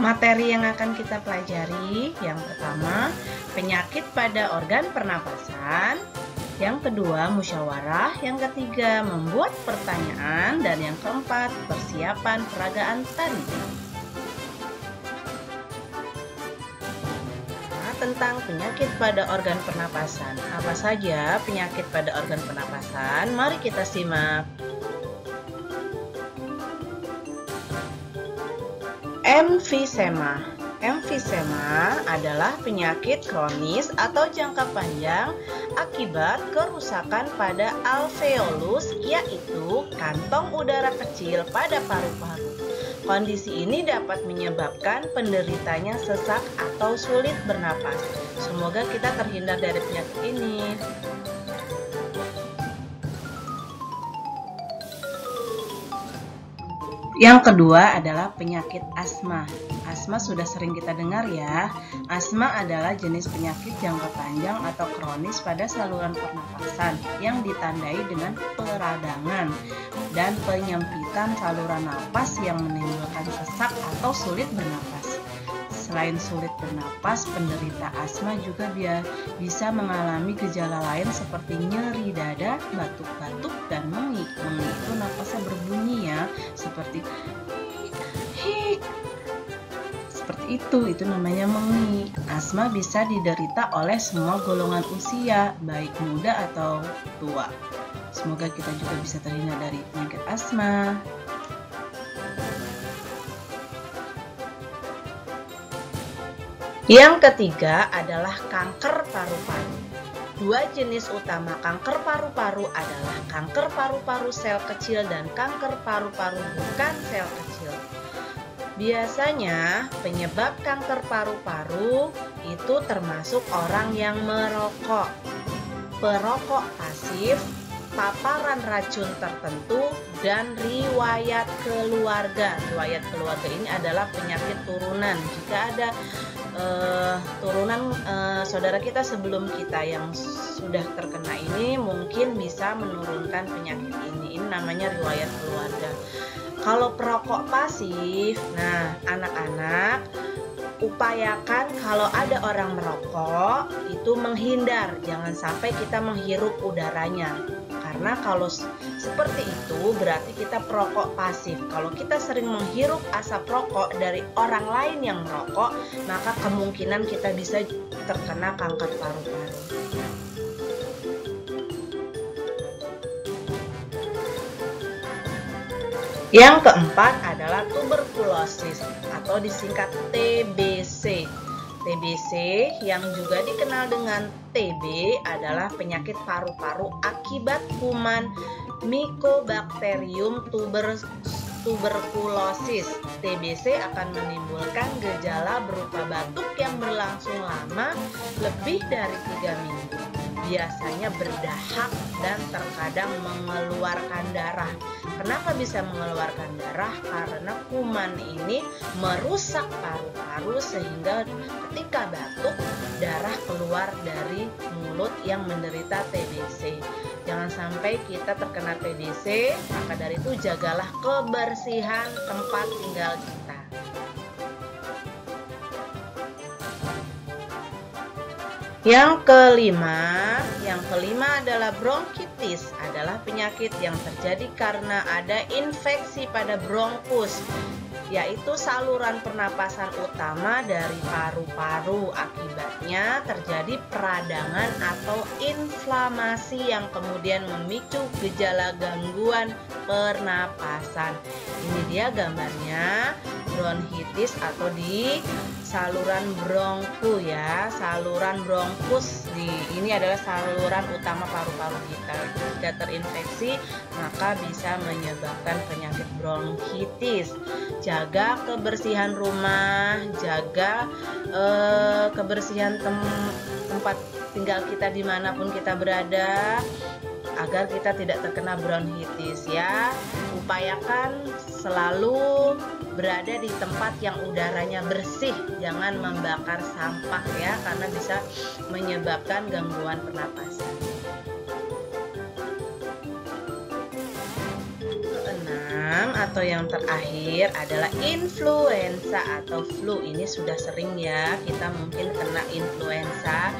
Materi yang akan kita pelajari, yang pertama, penyakit pada organ pernapasan. Yang kedua, musyawarah. Yang ketiga, membuat pertanyaan. Dan yang keempat, persiapan peragaan tadi. Tentang penyakit pada organ pernapasan. Apa saja penyakit pada organ pernapasan? Mari kita simak. Emfisema. Emfisema adalah penyakit kronis atau jangka panjang akibat kerusakan pada alveolus, yaitu kantong udara kecil pada paru-paru. Kondisi ini dapat menyebabkan penderitanya sesak atau sulit bernapas. Semoga kita terhindar dari penyakit ini. Yang kedua adalah penyakit asma. Asma sudah sering kita dengar ya. Asma adalah jenis penyakit jangka panjang atau kronis pada saluran pernapasan yang ditandai dengan peradangan dan penyempitan saluran napas yang menimbulkan sesak atau sulit bernapas. Selain sulit bernapas, penderita asma juga bisa mengalami gejala lain seperti nyeri dada, batuk-batuk, dan mengi. Mengi itu napasnya berbunyi ya, seperti hik. Seperti itu namanya mengi. Asma bisa diderita oleh semua golongan usia, baik muda atau tua. Semoga kita juga bisa terhindar dari penyakit asma. Yang ketiga adalah kanker paru-paru. Dua jenis utama kanker paru-paru adalah kanker paru-paru sel kecil dan kanker paru-paru bukan sel kecil. Biasanya penyebab kanker paru-paru itu termasuk orang yang merokok, perokok pasif, paparan racun tertentu, dan riwayat keluarga. Riwayat keluarga ini adalah penyakit turunan. Jika ada turunan saudara kita sebelum kita yang sudah terkena ini, mungkin bisa menurunkan penyakit ini. Ini namanya riwayat keluarga. Kalau perokok pasif, nah anak-anak upayakan kalau ada orang merokok itu menghindar, jangan sampai kita menghirup udaranya. Karena kalau seperti itu berarti kita perokok pasif. Kalau kita sering menghirup asap rokok dari orang lain yang merokok, maka kemungkinan kita bisa terkena kanker paru-paru. Yang keempat adalah tuberkulosis atau disingkat TBC. TBC yang juga dikenal dengan TB adalah penyakit paru-paru akibat kuman Mycobacterium tuberculosis. TBC akan menimbulkan gejala berupa batuk yang berlangsung lama lebih dari 3 minggu. Biasanya berdahak dan terkadang mengeluarkan darah. Kenapa bisa mengeluarkan darah? Karena kuman ini merusak paru-paru sehingga ketika batuk, darah keluar dari mulut yang menderita TBC. Jangan sampai kita terkena TBC, maka dari itu jagalah kebersihan tempat tinggal kita. Yang kelima adalah bronkitis, adalah penyakit yang terjadi karena ada infeksi pada bronkus, yaitu saluran pernapasan utama dari paru-paru. Akibatnya terjadi peradangan atau inflamasi yang kemudian memicu gejala gangguan pernapasan. Ini dia gambarnya, bronkitis atau di saluran bronku ya, saluran bronkus ini adalah saluran utama paru-paru kita. Jika terinfeksi maka bisa menyebabkan penyakit bronkitis. Jaga kebersihan rumah, jaga kebersihan tempat tinggal kita dimanapun kita berada, agar kita tidak terkena bronkitis ya. Upayakan selalu berada di tempat yang udaranya bersih, jangan membakar sampah ya, karena bisa menyebabkan gangguan pernapasan. Keenam atau yang terakhir adalah influenza atau flu. Ini sudah sering ya kita mungkin kena influenza,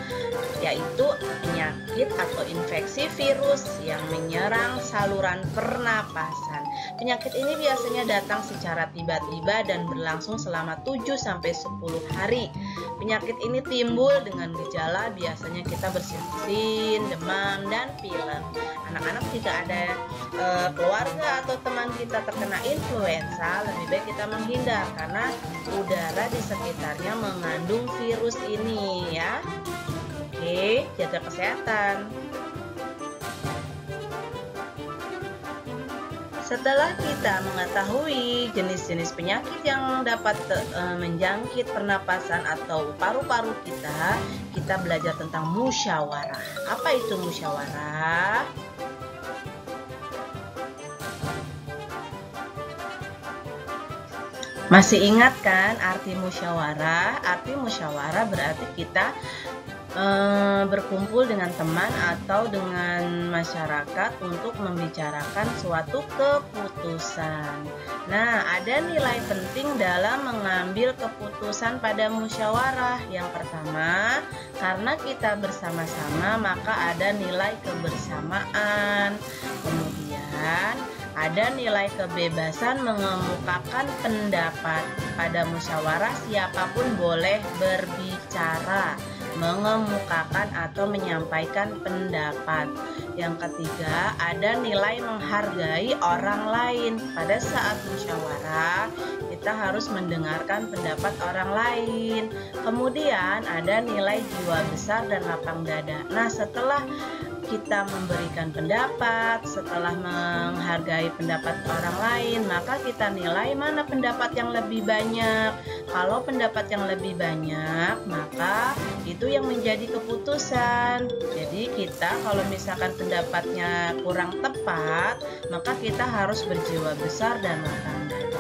yaitu penyakit atau infeksi virus yang menyerang saluran pernapasan. Penyakit ini biasanya datang secara tiba-tiba dan berlangsung selama 7-10 hari. Penyakit ini timbul dengan gejala biasanya kita bersin-sin, demam, dan pilek. Anak-anak jika ada keluarga atau teman kita terkena influenza, lebih baik kita menghindar karena udara di sekitarnya mengandung virus ini ya. Oke, jaga kesehatan. Setelah kita mengetahui jenis-jenis penyakit yang dapat menjangkit pernapasan atau paru-paru kita, kita belajar tentang musyawarah. Apa itu musyawarah? Masih ingat kan arti musyawarah? Arti musyawarah berarti kita berkumpul dengan teman atau dengan masyarakat untuk membicarakan suatu keputusan. Nah, ada nilai penting dalam mengambil keputusan pada musyawarah. Yang pertama, karena kita bersama-sama maka ada nilai kebersamaan. Kemudian ada nilai kebebasan mengemukakan pendapat. Pada musyawarah siapapun boleh berbicara, mengemukakan atau menyampaikan pendapat. Yang ketiga, ada nilai menghargai orang lain. Pada saat musyawarah, kita harus mendengarkan pendapat orang lain. Kemudian ada nilai jiwa besar dan lapang dada. Nah, setelah kita memberikan pendapat, setelah menghargai pendapat orang lain, maka kita nilai mana pendapat yang lebih banyak. Kalau pendapat yang lebih banyak, maka itu yang menjadi keputusan. Jadi kita kalau misalkan pendapatnya kurang tepat, maka kita harus berjiwa besar dan lapang dada.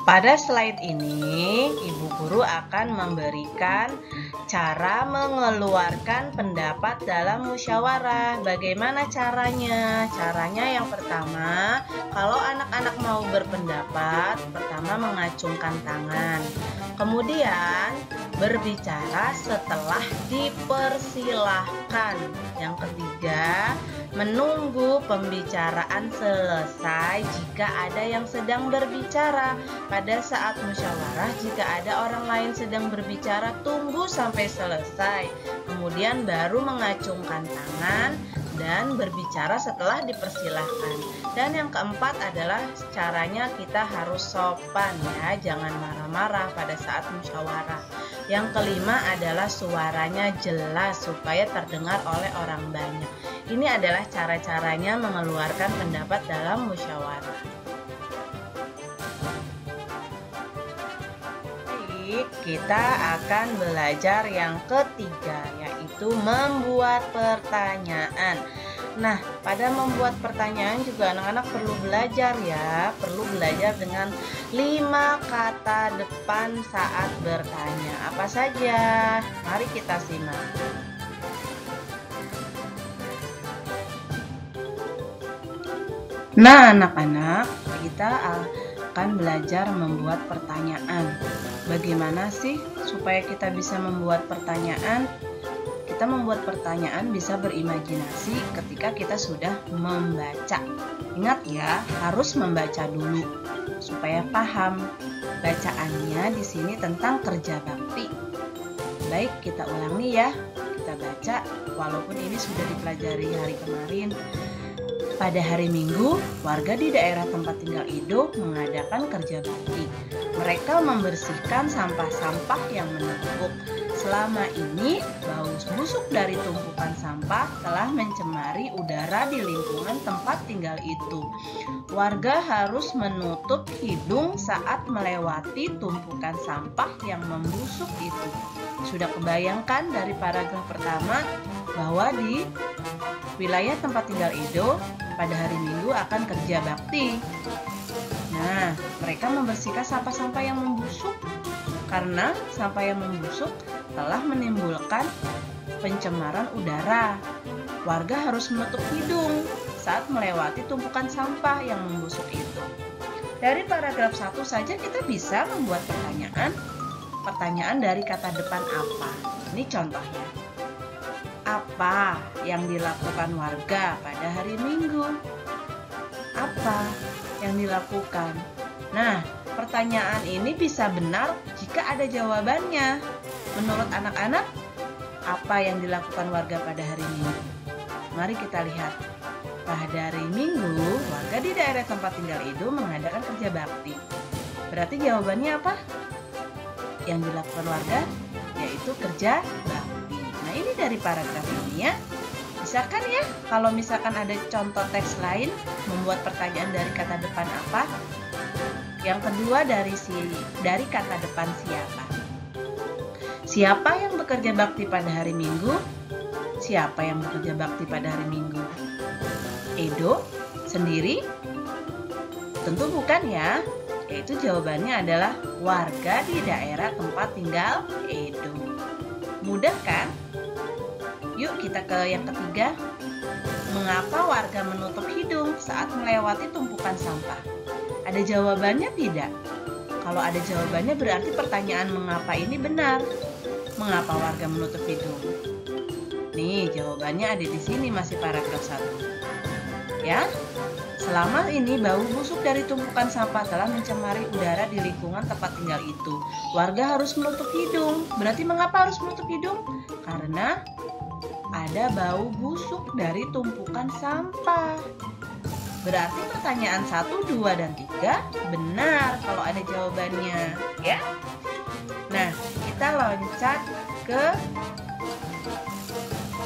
Pada slide ini, Ibu Guru akan memberikan cara mengeluarkan pendapat dalam musyawarah. Bagaimana caranya? Caranya yang pertama, kalau anak-anak mau berpendapat, pertama mengacungkan tangan. Kemudian berbicara setelah dipersilahkan. Yang ketiga, menunggu pembicaraan selesai jika ada yang sedang berbicara. Pada saat musyawarah, jika ada orang lain sedang berbicara, tunggu sampai selesai. Kemudian baru mengacungkan tangan dan berbicara setelah dipersilahkan. Dan yang keempat adalah caranya kita harus sopan ya, jangan marah-marah pada saat musyawarah. Yang kelima adalah suaranya jelas supaya terdengar oleh orang banyak. Ini adalah cara-caranya mengeluarkan pendapat dalam musyawarah. Kita akan belajar yang ketiga, yaitu membuat pertanyaan. Nah, pada membuat pertanyaan juga anak-anak perlu belajar ya, perlu belajar dengan 5 kata depan saat bertanya. Apa saja? Mari kita simak. Nah, anak-anak, kita akan belajar membuat pertanyaan. Bagaimana sih supaya kita bisa membuat pertanyaan? Kita membuat pertanyaan bisa berimajinasi ketika kita sudah membaca. Ingat ya, harus membaca dulu supaya paham. Bacaannya di sini tentang kerja bakti. Baik, kita ulangi ya. Kita baca walaupun ini sudah dipelajari hari kemarin. Pada hari Minggu, warga di daerah tempat tinggal Ido mengadakan kerja bakti. Mereka membersihkan sampah-sampah yang menumpuk. Selama ini, bau busuk dari tumpukan sampah telah mencemari udara di lingkungan tempat tinggal itu. Warga harus menutup hidung saat melewati tumpukan sampah yang membusuk itu. Sudah kebayangkan dari paragraf pertama bahwa di wilayah tempat tinggal Edo pada hari Minggu akan kerja bakti. Nah, mereka membersihkan sampah-sampah yang membusuk karena sampah yang membusuk telah menimbulkan pencemaran udara. warga harus menutup hidung saat melewati tumpukan sampah yang membusuk itu. Dari paragraf 1 saja kita bisa membuat pertanyaan dari kata depan apa. Ini contohnya. Apa yang dilakukan warga pada hari Minggu? Apa yang dilakukan? Nah, pertanyaan ini bisa benar jika ada jawabannya. Menurut anak-anak, apa yang dilakukan warga pada hari Minggu? Mari kita lihat. Pada hari Minggu, warga di daerah tempat tinggal Edo mengadakan kerja bakti. Berarti jawabannya apa? Yang dilakukan warga yaitu kerja bakti. Nah, ini dari paragraf ini ya. Misalkan ya, kalau misalkan ada contoh teks lain membuat pertanyaan dari kata depan apa? Yang kedua dari kata depan siapa. Siapa yang bekerja bakti pada hari Minggu? Siapa yang bekerja bakti pada hari Minggu? Edo sendiri? Tentu bukan ya. Yaitu jawabannya adalah warga di daerah tempat tinggal Edo. Mudah kan? Yuk kita ke yang ketiga. Mengapa warga menutup hidung saat melewati tumpukan sampah? Ada jawabannya tidak? Kalau ada jawabannya berarti pertanyaan mengapa ini benar. Mengapa warga menutup hidung? Nih, jawabannya ada di sini, masih paragraf 1. Ya, selama ini bau busuk dari tumpukan sampah telah mencemari udara di lingkungan tempat tinggal itu. Warga harus menutup hidung. Berarti mengapa harus menutup hidung? Karena ada bau busuk dari tumpukan sampah. Berarti pertanyaan 1, 2, dan 3 benar kalau ada jawabannya, ya. Nah, kita loncat ke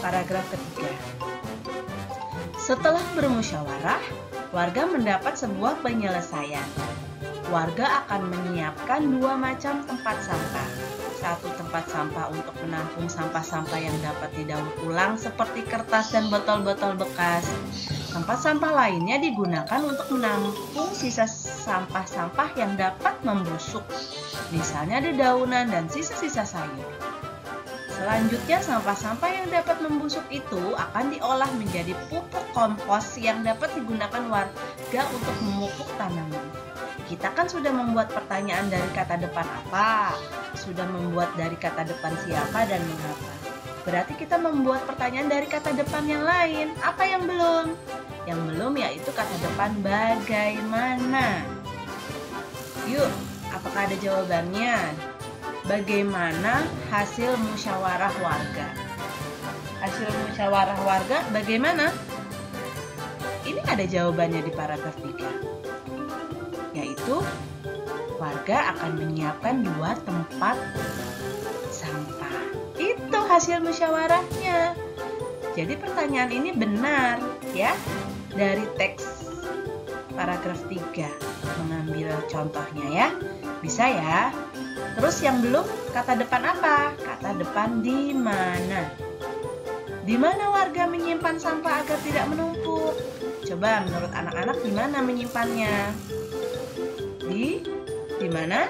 paragraf ketiga. Setelah bermusyawarah, warga mendapat sebuah penyelesaian. Warga akan menyiapkan 2 macam tempat sampah. 1 tempat sampah untuk menampung sampah-sampah yang dapat didaur ulang seperti kertas dan botol-botol bekas. Tempat sampah lainnya digunakan untuk menampung sisa sampah-sampah yang dapat membusuk. Misalnya dedaunan dan sisa-sisa sayur. Selanjutnya, sampah-sampah yang dapat membusuk itu akan diolah menjadi pupuk kompos yang dapat digunakan warga untuk memupuk tanaman. Kita kan sudah membuat pertanyaan dari kata depan apa, sudah membuat dari kata depan siapa dan mengapa. Berarti kita membuat pertanyaan dari kata depan yang lain. Apa yang belum? Yang belum yaitu kata depan bagaimana. Yuk, apakah ada jawabannya? Bagaimana hasil musyawarah warga? Hasil musyawarah warga bagaimana? Ini ada jawabannya di paragraf 3. Yaitu warga akan menyiapkan 2 tempat sampah. Itu hasil musyawarahnya. Jadi pertanyaan ini benar ya. Dari teks paragraf 3 mengambil contohnya ya. Bisa ya. Terus yang belum, kata depan apa? Kata depan di mana? Di mana warga menyimpan sampah agar tidak menumpuk? Coba menurut anak-anak di mana menyimpannya? Di mana?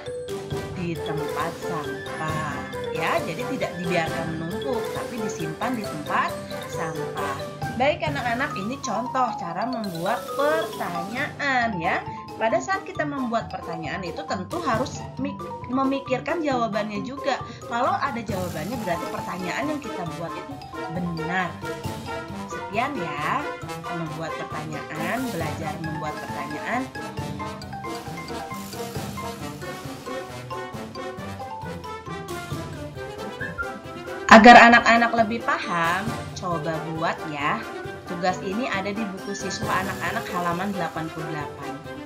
Di tempat sampah. Ya, jadi tidak dibiarkan menumpuk, tapi disimpan di tempat sampah. Baik anak-anak, ini contoh cara membuat pertanyaan ya. Pada saat kita membuat pertanyaan itu tentu harus memikirkan jawabannya juga. Kalau ada jawabannya berarti pertanyaan yang kita buat itu benar. Sekian ya, membuat pertanyaan, belajar membuat pertanyaan. Agar anak-anak lebih paham, coba buat ya. Tugas ini ada di buku siswa anak-anak halaman 88.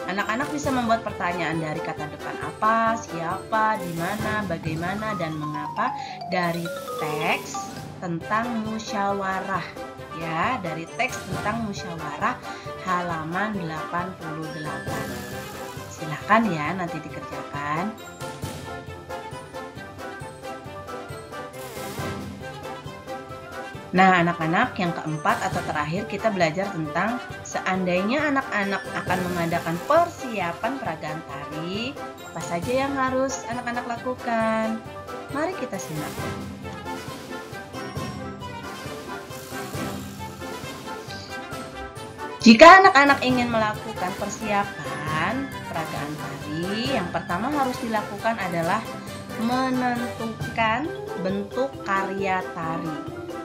Anak-anak bisa membuat pertanyaan dari kata depan apa, siapa, di mana, bagaimana, dan mengapa dari teks tentang musyawarah. Ya, dari teks tentang musyawarah halaman 88. Silakan ya nanti dikerjakan. Nah, anak-anak, yang keempat atau terakhir kita belajar tentang seandainya anak-anak akan mengadakan persiapan peragaan tari, apa saja yang harus anak-anak lakukan? Mari kita simak. Jika anak-anak ingin melakukan persiapan peragaan tari, yang pertama harus dilakukan adalah menentukan bentuk karya tari.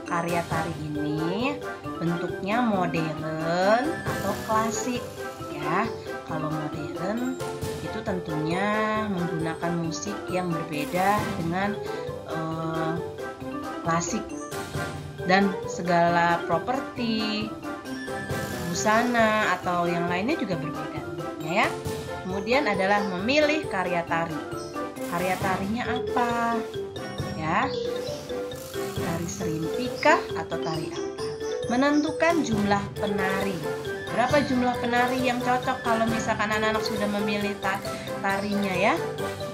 Karya tari ini bentuknya modern atau klasik ya. Kalau modern itu tentunya menggunakan musik yang berbeda dengan klasik, dan segala properti busana atau yang lainnya juga berbeda ya. Kemudian adalah memilih karya tari. Karya tarinya apa? Ya. Tari serimpi kah atau tari apa? Menentukan jumlah penari. Berapa jumlah penari yang cocok kalau misalkan anak-anak sudah memilih tarinya ya.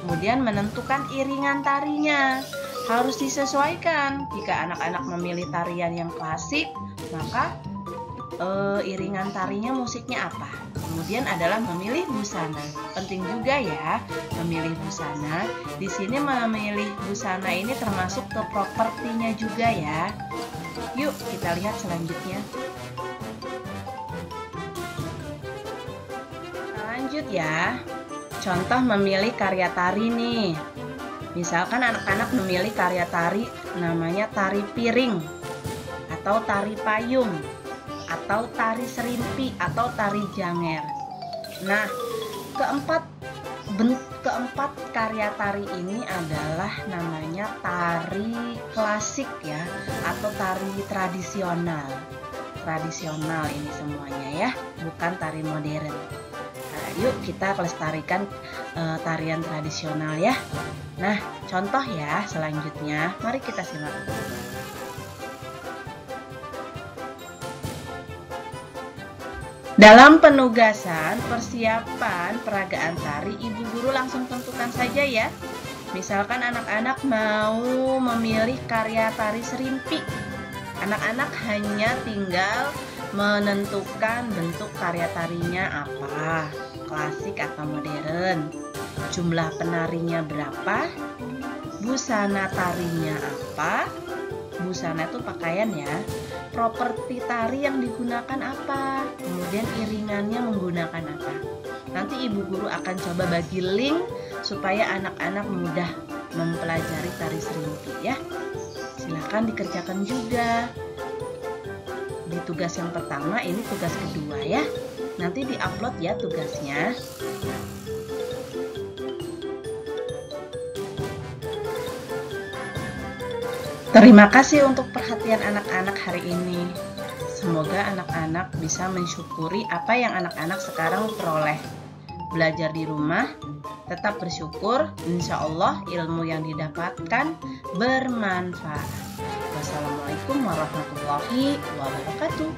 Kemudian menentukan iringan tarinya. Harus disesuaikan. Jika anak-anak memilih tarian yang klasik, maka iringan tarinya musiknya apa. Kemudian adalah memilih busana. Penting juga ya memilih busana. Di sini memilih busana ini termasuk ke propertinya juga ya. Yuk kita lihat selanjutnya. Lanjut ya. Contoh memilih karya tari nih. Misalkan anak-anak memilih karya tari namanya tari piring atau tari payung atau tari serimpi atau tari janger. Nah, keempat karya tari ini adalah namanya tari klasik ya, atau tari tradisional. Tradisional ini semuanya ya, bukan tari modern. Nah, yuk kita pelestarikan tarian tradisional ya. Nah, contoh ya selanjutnya, mari kita simak. Dalam penugasan persiapan peragaan tari, ibu guru langsung tentukan saja ya. Misalkan anak-anak mau memilih karya tari serimpi, anak-anak hanya tinggal menentukan bentuk karya tarinya apa, klasik atau modern, jumlah penarinya berapa, busana tarinya apa. Busana itu pakaian ya. Properti tari yang digunakan apa, kemudian iringannya menggunakan apa. Nanti ibu guru akan coba bagi link supaya anak-anak mudah mempelajari tari serimpi ya. Silakan dikerjakan juga. Di tugas yang pertama, ini tugas kedua ya. Nanti diupload ya tugasnya. Terima kasih untuk perhatian anak-anak hari ini. Semoga anak-anak bisa mensyukuri apa yang anak-anak sekarang peroleh. Belajar di rumah, tetap bersyukur, insya Allah ilmu yang didapatkan bermanfaat. Wassalamualaikum warahmatullahi wabarakatuh.